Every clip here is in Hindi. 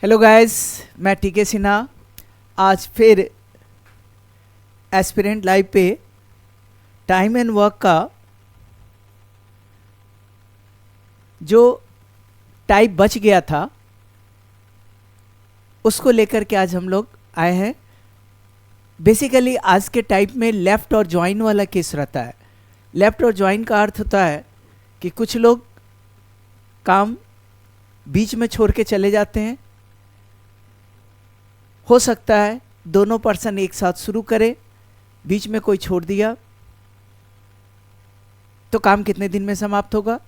हेलो गाइस, मैं टीके सिन्हा आज फिर एस्पिरेंट लाइव पे टाइम एंड वर्क का जो टाइप बच गया था उसको लेकर के आज हम लोग आए हैं। बेसिकली आज के टाइप में लेफ़्ट और ज्वाइन वाला केस रहता है। लेफ़्ट और ज्वाइन का अर्थ होता है कि कुछ लोग काम बीच में छोड़ के चले जाते हैं। हो सकता है दोनों पर्सन एक साथ शुरू करें, बीच में कोई छोड़ दिया तो काम कितने दिन में समाप्त होगा।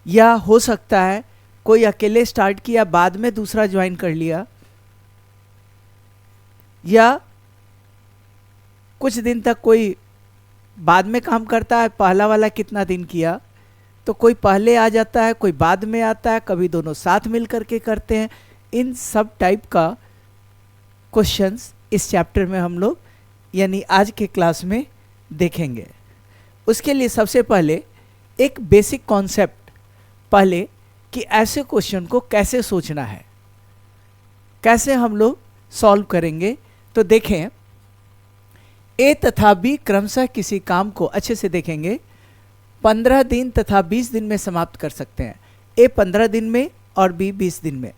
या हो सकता है कोई अकेले स्टार्ट किया, बाद में दूसरा ज्वाइन कर लिया। या कुछ दिन तक कोई बाद में काम करता है, पहला वाला कितना दिन किया, तो कोई पहले आ जाता है, कोई बाद में आता है, कभी दोनों साथ मिल करके करते हैं। इन सब टाइप का क्वेश्चंस इस चैप्टर में हम लोग यानी आज के क्लास में देखेंगे। उसके लिए सबसे पहले एक बेसिक कॉन्सेप्ट पहले कि ऐसे क्वेश्चन को कैसे सोचना है, कैसे हम लोग सॉल्व करेंगे। तो देखें, ए तथा बी क्रमशः किसी काम को अच्छे से देखेंगे 15 दिन तथा 20 दिन में समाप्त कर सकते हैं। ए 15 दिन में और बी 20 दिन में,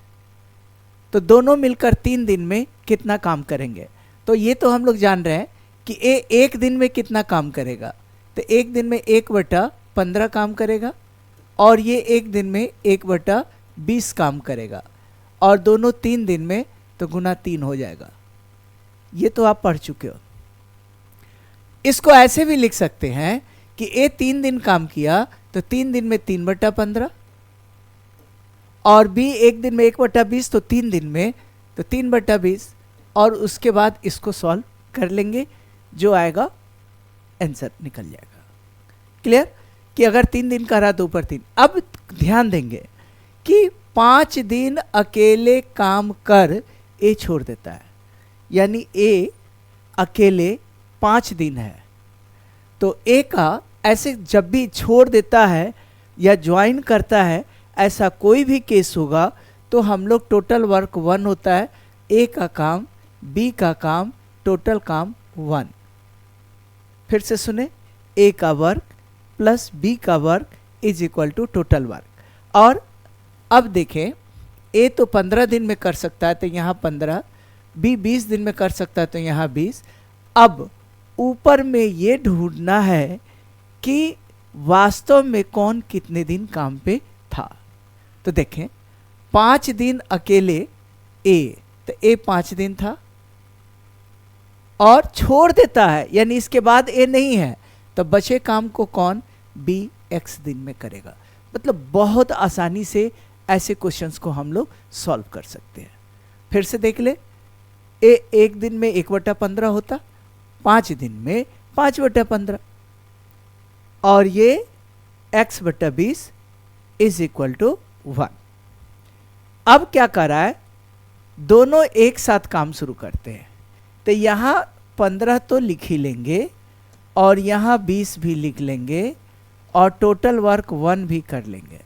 तो दोनों मिलकर 3 दिन में कितना काम करेंगे। तो ये तो हम लोग जान रहे हैं कि ए एक दिन में कितना काम करेगा, तो एक दिन में 1/15 काम करेगा और ये एक दिन में 1/20 काम करेगा और दोनों 3 दिन में तो गुना 3 हो जाएगा। ये तो आप पढ़ चुके हो। इसको ऐसे भी लिख सकते हैं कि ए 3 दिन काम किया तो 3 दिन में 3/15 और बी एक दिन में 1/20 तो 3 दिन में तो 3/20 और उसके बाद इसको सॉल्व कर लेंगे, जो आएगा आंसर निकल जाएगा। क्लियर कि अगर 3 दिन का रहा तो ऊपर 3। अब ध्यान देंगे कि 5 दिन अकेले काम कर ए छोड़ देता है, यानी ए अकेले 5 दिन है। तो ए का ऐसे जब भी छोड़ देता है या ज्वाइन करता है, ऐसा कोई भी केस होगा तो हम लोग टोटल वर्क 1 होता है। ए का काम, बी का काम, टोटल काम 1। फिर से सुने, ए का वर्क प्लस बी का work is equal to total work. और अब देखें, ए तो 15 दिन में कर सकता है तो यहाँ 15, बी 20 दिन में कर सकता है तो यहाँ 20। अब ऊपर में ये ढूंढना है कि वास्तव में कौन कितने दिन काम पे था। तो देखें, 5 दिन अकेले ए, तो ए 5 दिन था और छोड़ देता है, यानी इसके बाद ए नहीं है, तो बचे काम को कौन, बी x दिन में करेगा। मतलब बहुत आसानी से ऐसे क्वेश्चंस को हम लोग सॉल्व कर सकते हैं। फिर से देख ले, ए एक दिन में 1/15 होता, 5 दिन में 5/15 और ये x/20 इज इक्वल टू 1। अब क्या कर रहा है, दोनों एक साथ काम शुरू करते हैं। तो यहाँ 15 तो लिख ही लेंगे और यहाँ 20 भी लिख लेंगे और टोटल वर्क 1 भी कर लेंगे।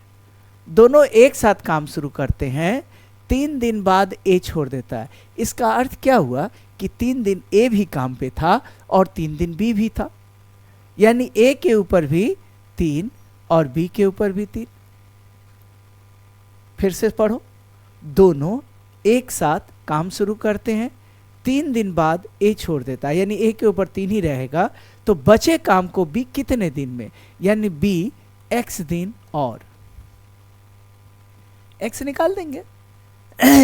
दोनों एक साथ काम शुरू करते हैं, 3 दिन बाद ए छोड़ देता है। इसका अर्थ क्या हुआ कि 3 दिन ए भी काम पे था और 3 दिन बी भी था, यानी ए के ऊपर भी 3 और बी के ऊपर भी 3। फिर से पढ़ो, दोनों एक साथ काम शुरू करते हैं, 3 दिन बाद ए छोड़ देता है, यानी ए के ऊपर 3 ही रहेगा। तो बचे काम को बी कितने दिन में, यानी बी x दिन और x निकाल देंगे।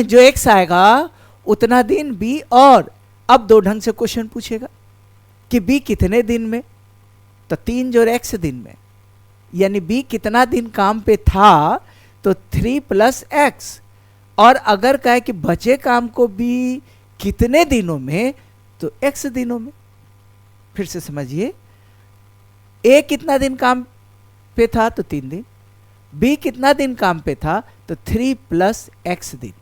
जो x आएगा उतना दिन बी और। अब दो ढंग से क्वेश्चन पूछेगा कि बी कितने दिन में, तो 3 जोड़ x दिन में, यानी बी कितना दिन काम पे था, तो 3 + x। और अगर कहे कि बचे काम को बी कितने दिनों में, तो x दिनों में। फिर से समझिए, ए कितना दिन काम पे था, तो 3 दिन, बी कितना दिन काम पे था, तो 3 + x दिन।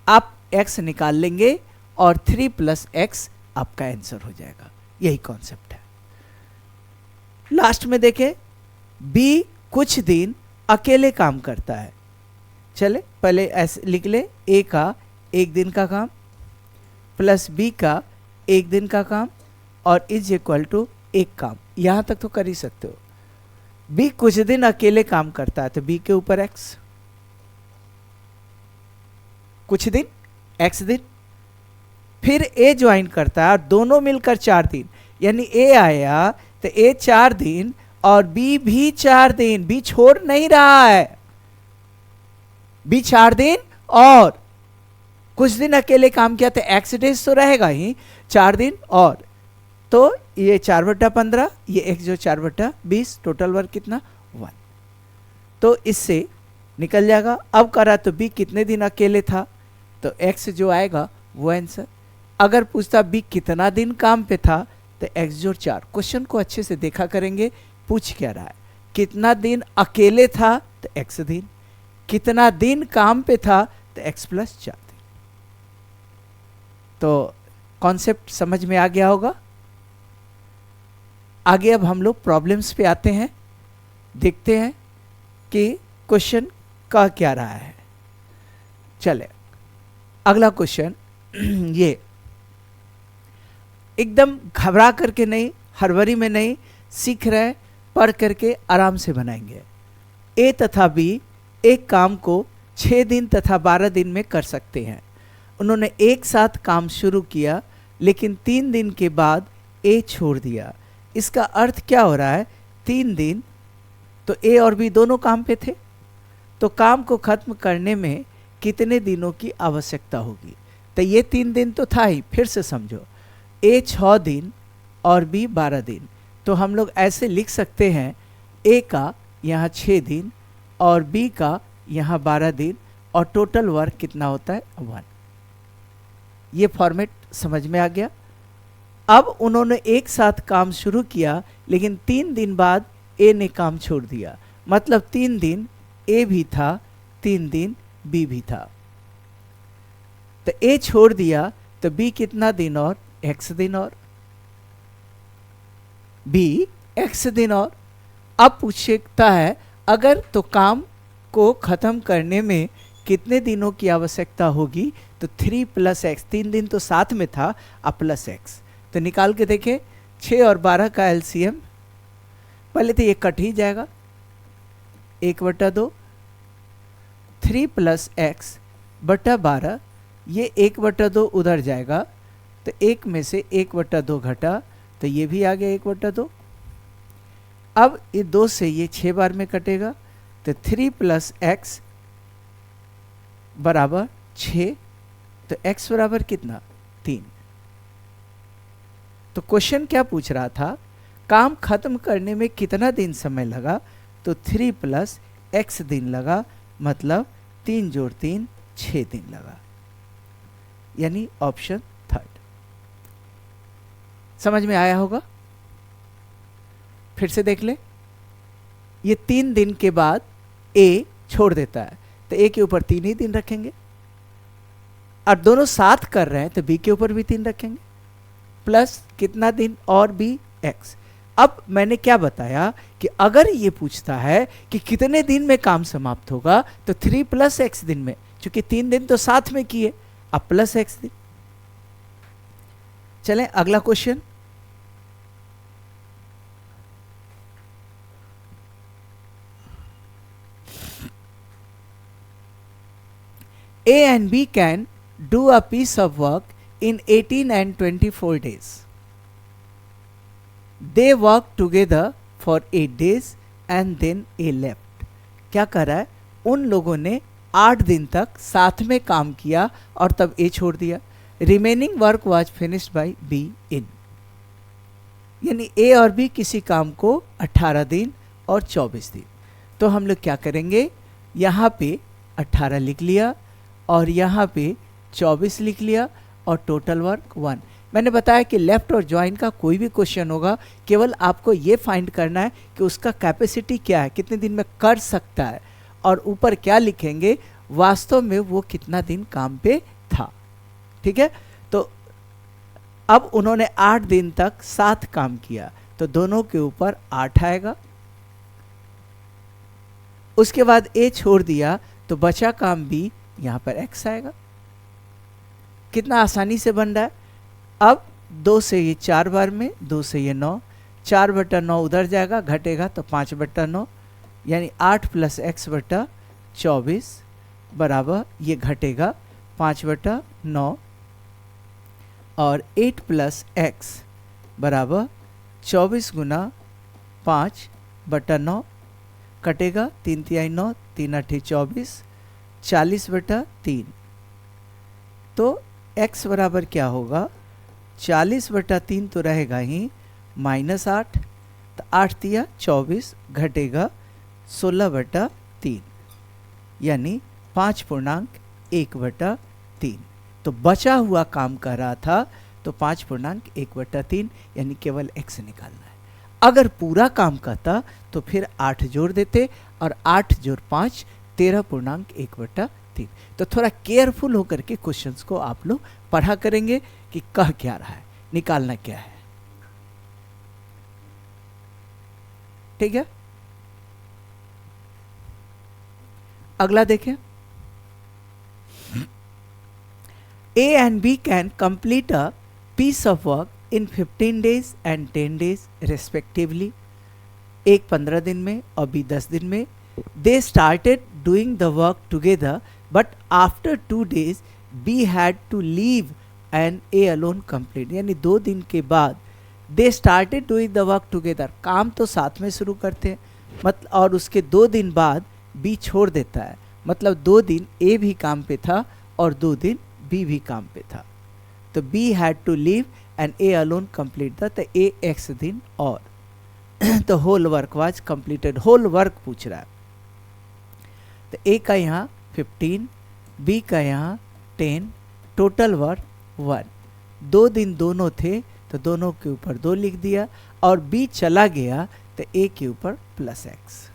आप x निकाल लेंगे और 3 + x आपका आंसर हो जाएगा। यही कॉन्सेप्ट है। लास्ट में देखें, बी कुछ दिन अकेले काम करता है। चले पहले ऐसे लिख ले, ए का 1 दिन का काम प्लस बी का 1 दिन का काम और इज इक्वल टू 1 काम। यहाँ तक तो कर ही सकते हो। बी कुछ दिन अकेले काम करता है तो बी के ऊपर एक्स, कुछ दिन एक्स दिन, फिर ए ज्वाइन करता है और दोनों मिलकर 4 दिन, यानी ए आया तो ए 4 दिन और बी भी 4 दिन, बी छोड़ नहीं रहा है, बी 4 दिन और कुछ दिन अकेले काम किया तो एक्स डेज तो रहेगा ही, 4 दिन और, तो ये 4/15, ये एक्स जो 4/20, टोटल वर्क कितना 1, तो इससे निकल जाएगा। अब करा तो बी कितने दिन अकेले था तो एक्स जो आएगा वो आंसर। अगर पूछता बी कितना दिन काम पे था तो एक्स जोड़ 4। क्वेश्चन को अच्छे से देखा करेंगे, पूछ क्या रहा है, कितना दिन अकेले था तो एक्स दिन, कितना दिन काम पे था तो एक्स प्लस 4 दिन। तो कॉन्सेप्ट समझ में आ गया होगा। आगे अब हम लोग प्रॉब्लम्स पे आते हैं, देखते हैं कि क्वेश्चन का क्या रहा है। चले अगला क्वेश्चन ये एकदम घबरा करके नहीं, हड़बड़ी में नहीं, सीख रहे पढ़ करके आराम से बनाएंगे। ए तथा बी एक काम को 6 दिन तथा 12 दिन में कर सकते हैं। उन्होंने एक साथ काम शुरू किया लेकिन 3 दिन के बाद ए छोड़ दिया। इसका अर्थ क्या हो रहा है, 3 दिन तो ए और बी दोनों काम पे थे, तो काम को खत्म करने में कितने दिनों की आवश्यकता होगी। तो ये 3 दिन तो था ही, फिर से समझो, ए 6 दिन और बी 12 दिन, तो हम लोग ऐसे लिख सकते हैं ए का यहाँ 6 दिन और बी का यहाँ 12 दिन और टोटल वर्क कितना होता है 1। ये फॉर्मेट समझ में आ गया। अब उन्होंने एक साथ काम शुरू किया लेकिन 3 दिन बाद ए ने काम छोड़ दिया, मतलब 3 दिन ए भी था, 3 दिन बी भी था। तो ए छोड़ दिया तो बी कितना दिन और एक्स दिन और, बी एक्स दिन और। अब पूछता है अगर तो काम को खत्म करने में कितने दिनों की आवश्यकता होगी, तो 3 + x, 3 दिन तो साथ में था, अब प्लस x, तो निकाल के देखें 6 और 12 का एलसीएम, पहले तो ये कट ही जाएगा, 1/2, 3 + x बटा 12, ये 1/2 उधर जाएगा तो 1 में से 1/2 घटा तो ये भी आ गया 1/2। अब ये 2 से ये 6 बार में कटेगा तो 3 + x बराबर 6, तो x बराबर कितना 3। तो क्वेश्चन क्या पूछ रहा था, काम खत्म करने में कितना दिन समय लगा, तो 3 + x दिन लगा, मतलब 3 जोड़ 3 6 दिन लगा, यानी ऑप्शन 3। समझ में आया होगा। फिर से देख ले, ये 3 दिन के बाद ए छोड़ देता है तो ए के ऊपर 3 ही दिन रखेंगे, और दोनों साथ कर रहे हैं तो बी के ऊपर भी 3 रखेंगे, प्लस कितना दिन और बी एक्स। अब मैंने क्या बताया कि अगर ये पूछता है कि कितने दिन में काम समाप्त होगा तो 3 + x दिन में, क्योंकि 3 दिन तो साथ में किए, अब प्लस x दिन। चलें अगला question. A and B can do a piece of work in 18 and 24 days. They work together for 8 days and then A left. क्या कर रहा है, उन लोगों ने 8 दिन तक साथ में काम किया और तब A छोड़ दिया। Remaining work was finished by B in, यानी A और B किसी काम को 18 दिन और 24 दिन। तो हम लोग क्या करेंगे, यहाँ पे 18 लिख लिया और यहाँ पे 24 लिख लिया और टोटल वर्क 1। मैंने बताया कि लेफ्ट और ज्वाइन का कोई भी क्वेश्चन होगा, केवल आपको ये फाइंड करना है कि उसका कैपेसिटी क्या है, कितने दिन में कर सकता है, और ऊपर क्या लिखेंगे वास्तव में वो कितना दिन काम पे था। ठीक है, तो अब उन्होंने 8 दिन तक साथ काम किया तो दोनों के ऊपर 8 आएगा। उसके बाद ए छोड़ दिया तो बचा काम बी यहाँ पर x आएगा। कितना आसानी से बन रहा है। अब 2 से ये 4 बार में, 2 से ये 9, 4/9 उधर जाएगा, घटेगा तो 5/9, यानी 8 + x/24 बराबर ये घटेगा 5/9, और 8 + x बराबर 24 गुना 5/9 कटेगा, 3 तिहाई 9, 3 8 24, 40/3। तो x बराबर क्या होगा, 40/3 तो रहेगा ही, -8, तो 8 तिया 24 घटेगा 16/3, यानी 5.1/3। तो बचा हुआ काम कर रहा था तो 5.1/3, यानी केवल x निकालना है। अगर पूरा काम करता तो फिर 8 जोड़ देते, और 8 जोड़ 5 13.1/3। तो थोड़ा केयरफुल होकर के क्वेश्चंस को आप लोग पढ़ा करेंगे कि कह क्या रहा है, निकालना क्या है। ठीक है, अगला देखें। A and B can complete a piece of work in 15 days and 10 days respectively. एक 15 दिन में और B 10 दिन में। They started doing the work together, but after 2 days B had to leave and A alone complete. यानी 2 दिन के बाद they started doing the work together, काम तो साथ में शुरू करते हैं, मतलब, और उसके 2 दिन बाद B छोड़ देता है, मतलब 2 दिन A भी काम पे था और 2 दिन B भी काम पे था। तो B had to leave and A alone complete the, तो A x दिन और तो whole work was completed, whole work पूछ रहा है। तो A का यहाँ 15, B का यहाँ 10, टोटल वर्क 1। 2 दिन दोनों थे तो दोनों के ऊपर 2 लिख दिया, और B चला गया तो A के ऊपर +x।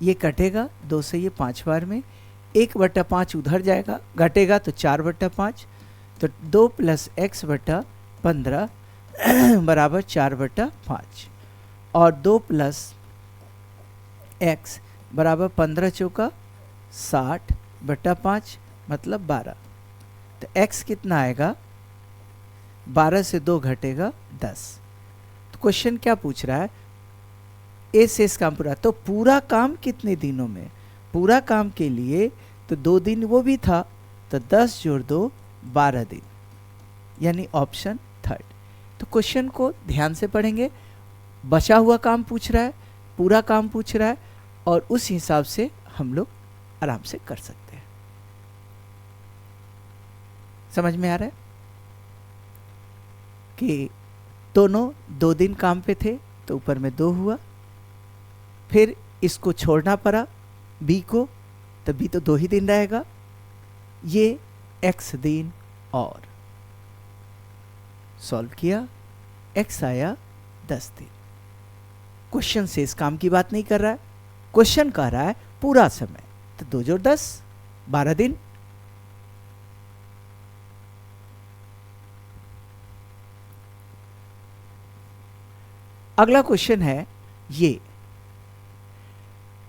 ये कटेगा 2 से ये 5 बार में, 1/5 उधर जाएगा, घटेगा तो 4/5, तो 2 + x/15 बराबर 4/5, और 2 + x बराबर 15 चौका 60/5 मतलब 12। तो x कितना आएगा, 12 से 2 घटेगा 10। तो क्वेश्चन क्या पूछ रहा है, ए शेष काम पूरा, तो पूरा काम कितने दिनों में, पूरा काम के लिए तो 2 दिन वो भी था, तो 10 जोड़ 2 12 दिन, यानी ऑप्शन 3। तो क्वेश्चन को ध्यान से पढ़ेंगे, बचा हुआ काम पूछ रहा है, पूरा काम पूछ रहा है, और उस हिसाब से हम लोग आराम से कर सकते हैं। समझ में आ रहा है कि दोनों 2 दिन काम पे थे तो ऊपर में 2 हुआ, फिर इसको छोड़ना पड़ा बी को, तो बी तो 2 ही दिन रहेगा, ये x दिन और सॉल्व किया, x आया 10 दिन। क्वेश्चन से इस काम की बात नहीं कर रहा है, क्वेश्चन कह रहा है पूरा समय, तो 2 जोड़ 10 12 दिन। अगला क्वेश्चन है ये,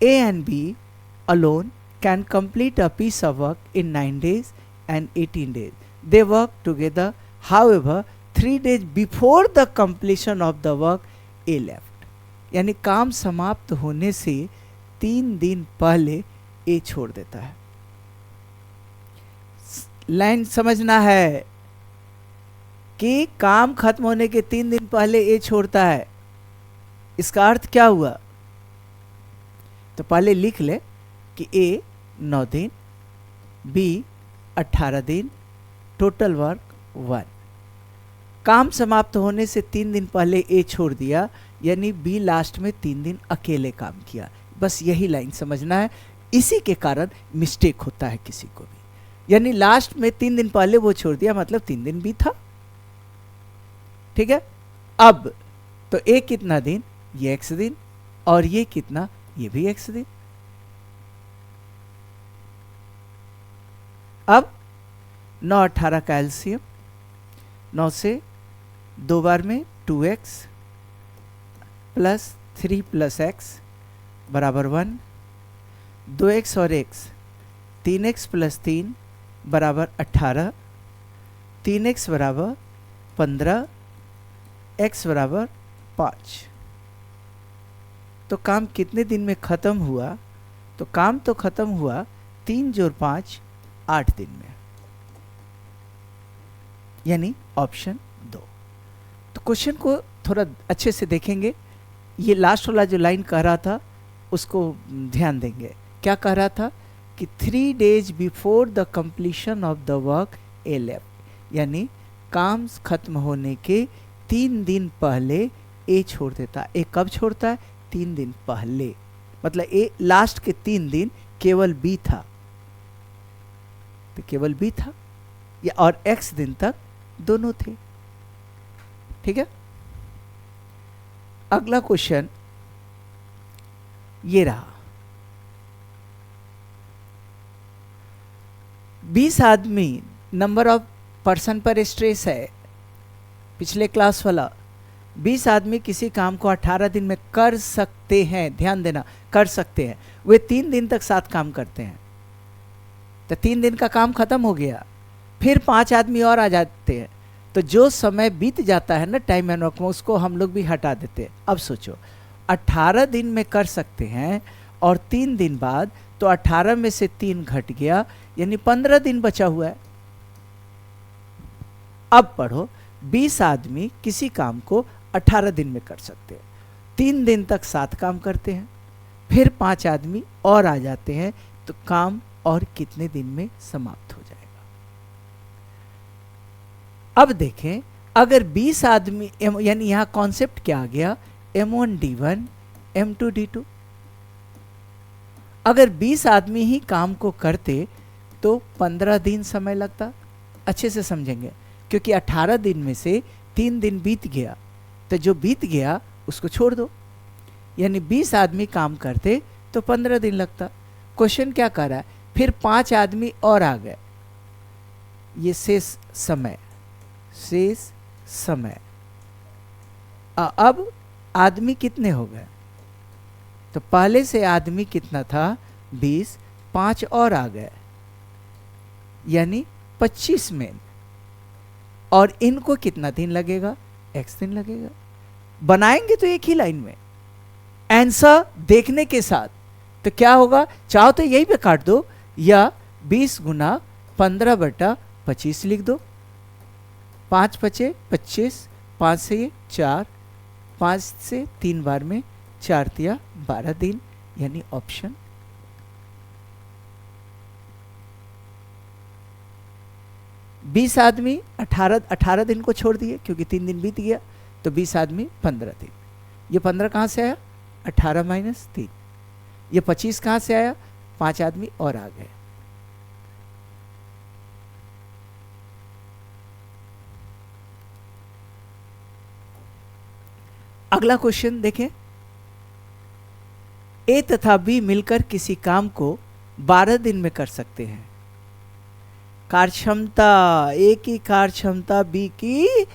A and B alone can complete a piece of work in 9 days and 18 days. They work together, however, 3 days before the completion of the work, A left. यानी काम समाप्त होने से 3 दिन पहले A छोड़ देता है। लाइन समझना है कि काम खत्म होने के 3 दिन पहले A छोड़ता है, इसका अर्थ क्या हुआ, तो पहले लिख ले कि A 9 दिन, B 18 दिन, टोटल वर्क 1। काम समाप्त होने से 3 दिन पहले A छोड़ दिया, यानी B लास्ट में 3 दिन अकेले काम किया। बस यही लाइन समझना है, इसी के कारण मिस्टेक होता है किसी को भी, यानी लास्ट में 3 दिन पहले वो छोड़ दिया, मतलब 3 दिन भी था। ठीक है, अब तो A कितना दिन, ये x दिन, और ये कितना, ये भी x दिन। अब 9 18 का एलसीएम, 9 से 2 बार में 2x प्लस 3 + x बराबर 1, 2x और x 3x प्लस 3 बराबर 18, 3x बराबर 15, x बराबर 5। तो काम कितने दिन में ख़त्म हुआ? तो काम तो ख़त्म हुआ 3 जोड़ 5 8 दिन में, यानी ऑप्शन 2। तो क्वेश्चन को थोड़ा अच्छे से देखेंगे। ये लास्ट वाला जो लाइन कह रहा था उसको ध्यान देंगे। क्या कह रहा था कि 3 days before the completion of the work A left, यानी काम खत्म होने के 3 दिन पहले ए छोड़ देता। ए कब छोड़ता है? 3 दिन पहले, मतलब ए लास्ट के 3 दिन केवल बी था, तो केवल बी था या और एक्स दिन तक दोनों थे। ठीक है, अगला क्वेश्चन ये रहा। 20 आदमी नंबर ऑफ पर्सन पर स्ट्रेस है, पिछले क्लास वाला। 20 आदमी किसी काम को 18 दिन में कर सकते हैं, ध्यान देना, कर सकते हैं। वे 3 दिन तक साथ काम करते हैं, तो 3 दिन का काम खत्म हो गया, फिर 5 आदमी और आ जाते हैं, तो जो समय बीत जाता है ना टाइम एंड वर्क में, उसको हम लोग भी हटा देते हैं। अब सोचो 18 दिन में कर सकते हैं और 3 दिन बाद, तो 18 में से 3 घट गया, यानी 15 दिन बचा हुआ है। अब पढ़ो, 20 आदमी किसी काम को 18 दिन में कर सकते हैं, 3 दिन तक साथ काम करते हैं, फिर 5 आदमी और आ जाते हैं, तो काम और कितने दिन में समाप्त हो जाएगा? अब देखें, अगर 20 आदमी, यानी यहां कॉन्सेप्ट क्या आ गया? M1 D1 M2 D2। अगर 20 आदमी ही काम को करते तो 15 दिन समय लगता। अच्छे से समझेंगे, क्योंकि 18 दिन में से 3 दिन बीत गया, तो जो बीत गया उसको छोड़ दो, यानी 20 आदमी काम करते तो 15 दिन लगता। क्वेश्चन क्या कर रहा है? फिर 5 आदमी और आ गए, ये शेष समय, शेष समय। अब आदमी कितने हो गए? तो पहले से आदमी कितना था? 20, 5 और आ गए, यानी 25 में, और इनको कितना दिन लगेगा? x दिन लगेगा। बनाएंगे तो एक ही लाइन में, आंसर देखने के साथ। तो क्या होगा? चाहो तो यही पे काट दो, या 20 गुना 15/25 लिख दो। 5 पचे 25, 5 से ये 4, 5 से 3 बार में 4 तिया 12 दिन, यानी ऑप्शन। बीस आदमी 18 दिन को छोड़ दिए, क्योंकि 3 दिन बीत गया, तो 20 आदमी 15 दिन। ये 15 कहाँ से आया? 18 माइनस 3। ये 25 कहाँ से आया? 5 आदमी और आ गए। अगला क्वेश्चन देखें। ए तथा बी मिलकर किसी काम को 12 दिन में कर सकते हैं। कार्यक्षमता, ए की कार्यक्षमता बी की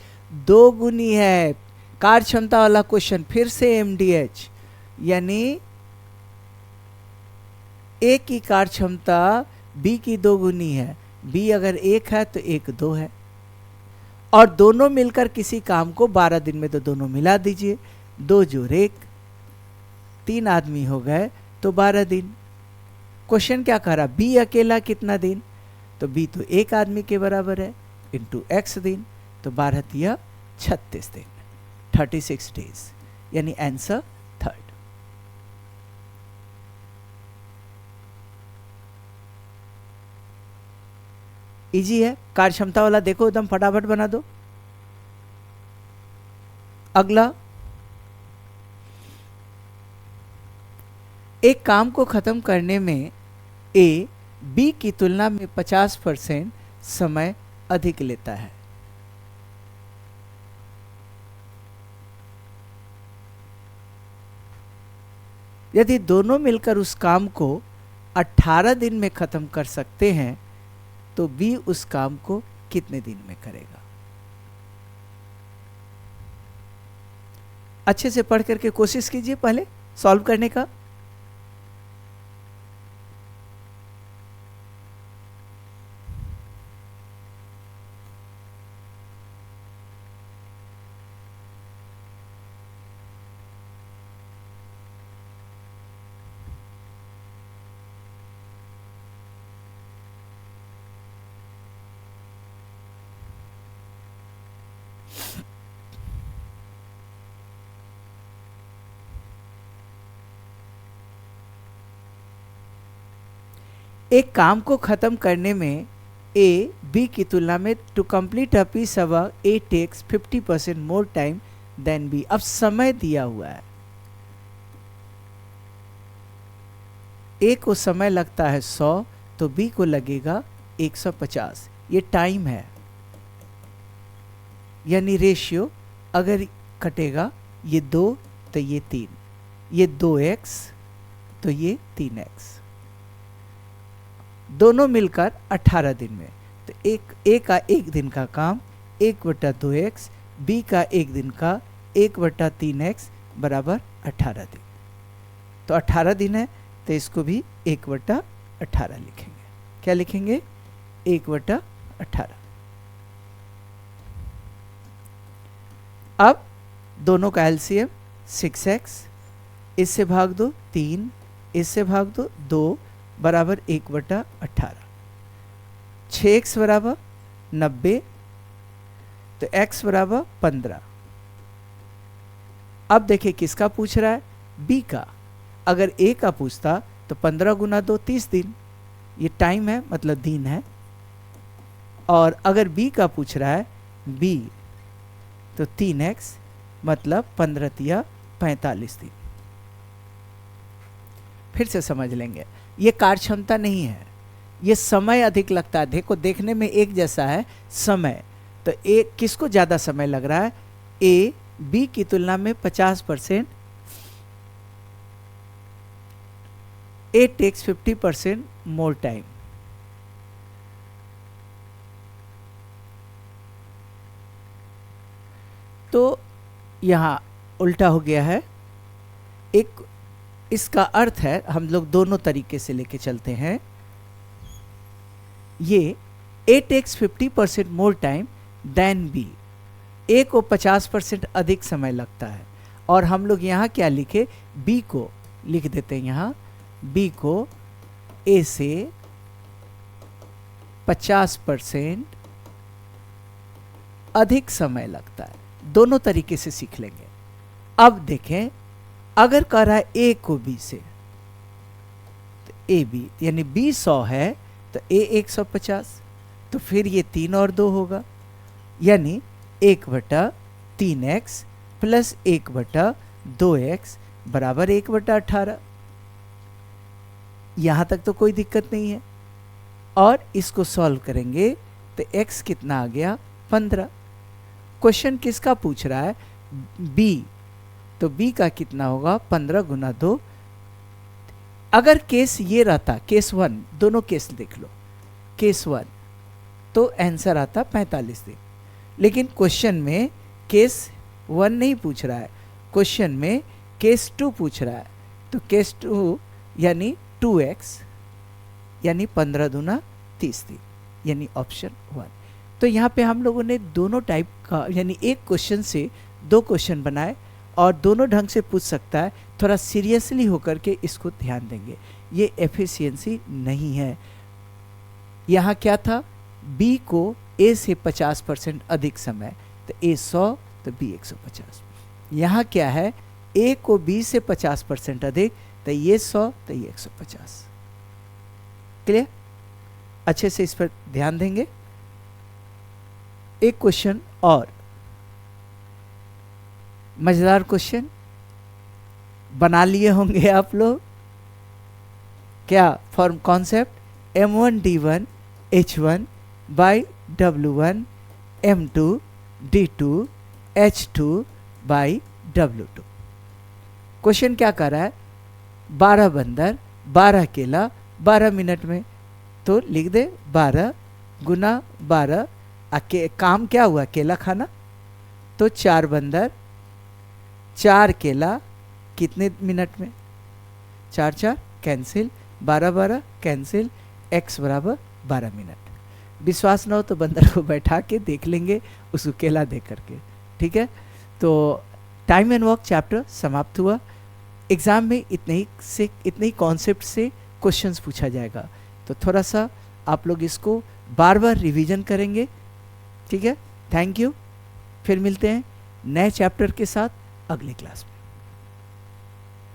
2 गुनी है। कार्यक्षमता वाला क्वेश्चन फिर से MDH, यानी ए की कार्यक्षमता बी की 2 गुनी है। बी अगर 1 है तो 1 2 है, और दोनों मिलकर किसी काम को 12 दिन में, तो दोनों मिला दीजिए, 2 जोड़ 1, 3 आदमी हो गए तो 12 दिन। क्वेश्चन क्या कह रहा? बी अकेला कितना दिन? तो बी तो 1 आदमी के बराबर है, इंटू x दिन, तो 12 तिया 36 दिन, 36 डेज, यानी आंसर 3rd। इजी है, कार्यक्षमता वाला देखो एकदम फटाफट बना दो। अगला, एक काम को खत्म करने में ए बी की तुलना में 50% समय अधिक लेता है। यदि दोनों मिलकर उस काम को 18 दिन में खत्म कर सकते हैं, तो बी उस काम को कितने दिन में करेगा? अच्छे से पढ़ करके कोशिश कीजिए पहले सॉल्व करने का। एक काम को ख़त्म करने में ए बी की तुलना में to complete a piece of work A takes 50% more time than B. अब समय दिया हुआ है, ए को समय लगता है 100 तो बी को लगेगा 150। ये टाइम है, यानी रेशियो अगर कटेगा ये 2 तो ये 3, ये 2x तो ये 3x, दोनों मिलकर 18 दिन में। तो ए का 1 दिन का काम 1/2x, बी का 1 दिन का 1/3x बराबर 18 दिन। तो 18 दिन है तो इसको भी 1/18 लिखेंगे। क्या लिखेंगे? 1/18। अब दोनों का एलसीएम 6x, इससे भाग दो 3, इससे भाग दो 2 बराबर 1/18। 6x बराबर 90 तो x बराबर 15। अब देखिए किसका पूछ रहा है? b का। अगर a का पूछता तो 15 गुना 2 30 दिन, ये टाइम है मतलब दिन है। और अगर b का पूछ रहा है b तो 3x मतलब 15 तिया 45 दिन। फिर से समझ लेंगे, ये कार्य क्षमता नहीं है, ये समय अधिक लगता है। देखो देखने में एक जैसा है समय, तो ए किसको ज़्यादा समय लग रहा है? ए बी की तुलना में 50%, ए टेक्स 50% मोर टाइम। तो यहाँ उल्टा हो गया है। एक इसका अर्थ है, हम लोग दोनों तरीके से लेके चलते हैं। ये A takes 50% more time than B, A को 50% अधिक समय लगता है। और हम लोग यहाँ क्या लिखे? बी को लिख देते हैं, यहाँ बी को ए से 50% अधिक समय लगता है। दोनों तरीके से सीख लेंगे। अब देखें, अगर कह रहा है ए को बी से, तो ए बी यानी बी 100 है तो ए 150, तो फिर ये 3 और 2 होगा, यानी 1/3x प्लस 1/2x बराबर 1/18। यहाँ तक तो कोई दिक्कत नहीं है। और इसको सॉल्व करेंगे तो x कितना आ गया? 15। क्वेश्चन किसका पूछ रहा है? b, तो b का कितना होगा? 15 गुना 2। अगर केस ये रहता, केस 1, दोनों केस देख लो, केस 1 तो आंसर आता 45 दिन। लेकिन क्वेश्चन में केस 1 नहीं पूछ रहा है, क्वेश्चन में केस 2 पूछ रहा है। तो केस 2 यानी 2x यानी 15 दूना 30 दिन, यानी ऑप्शन 1। तो यहाँ पे हम लोगों ने दोनों टाइप का, यानी एक क्वेश्चन से 2 क्वेश्चन बनाए और दोनों ढंग से पूछ सकता है। थोड़ा सीरियसली होकर के इसको ध्यान देंगे, ये एफिशिएंसी नहीं है। यहाँ क्या था? बी को ए से 50% अधिक समय, तो ए 100 तो बी 150। यहाँ क्या है? ए को बी से 50% अधिक, तो ये 100 तो ये 150। क्लियर? अच्छे से इस पर ध्यान देंगे। एक क्वेश्चन और, मजेदार क्वेश्चन बना लिए होंगे आप लोग। क्या? Form concept m1d1 h1 by w1 m2 d2 h2 by w2। Question क्या कर रहा है? 12 बंदर 12 केला 12 मिनट में, तो लिख दे 12 गुना 12। काम क्या हुआ? केला खाना, तो 4 बंदर 4 केला कितने मिनट में? 4 4 कैंसिल, 12 12 कैंसिल, x बराबर 12 मिनट। विश्वास न हो तो बंदर को बैठा के देख लेंगे उसको केला दे करके। ठीक है, तो टाइम एंड वर्क चैप्टर समाप्त हुआ। एग्ज़ाम में इतने ही कॉन्सेप्ट से क्वेश्चंस पूछा जाएगा, तो थोड़ा सा आप लोग इसको बार बार रिवीजन करेंगे। ठीक है, थैंक यू। फिर मिलते हैं नए चैप्टर के साथ अगले क्लास में।